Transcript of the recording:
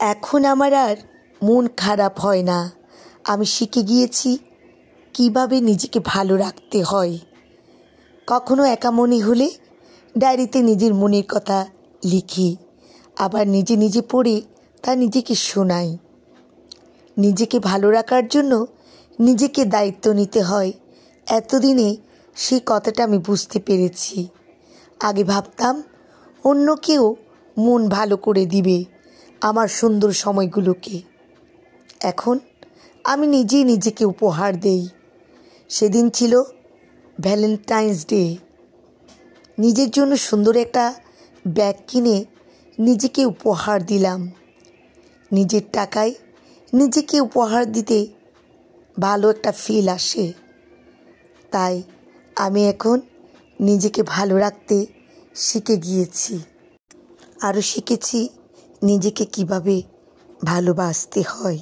এখন আমার আর মন খারাপ হয় না। আমি শিখে গিয়েছি কীভাবে নিজেকে ভালো রাখতে হয়। কখনো একা মনে হলে ডায়েরিতে নিজের মনের কথা লিখি, আবার নিজে নিজে পড়ে তা নিজেকে শোনাই। নিজেকে ভালো রাখার জন্য নিজেকে দায়িত্ব নিতে হয়। এতদিনে সেই কথাটা আমি বুঝতে পেরেছি। আগে ভাবতাম অন্য কেউ মন ভালো করে দিবে আমার সুন্দর সময়গুলোকে। এখন আমি নিজেই নিজেকে উপহার দেই। সেদিন ছিল ভ্যালেন্টাইন্স ডে। নিজের জন্য সুন্দর একটা ব্যাগ কিনে নিজেকে উপহার দিলাম। নিজের টাকায় নিজেকে উপহার দিতে ভালো একটা ফিল আসে। তাই আমি এখন নিজেকে ভালো রাখতে শিখে গিয়েছি। আরও শিখেছি নিজেকে কিভাবে ভালোবাসতে হয়।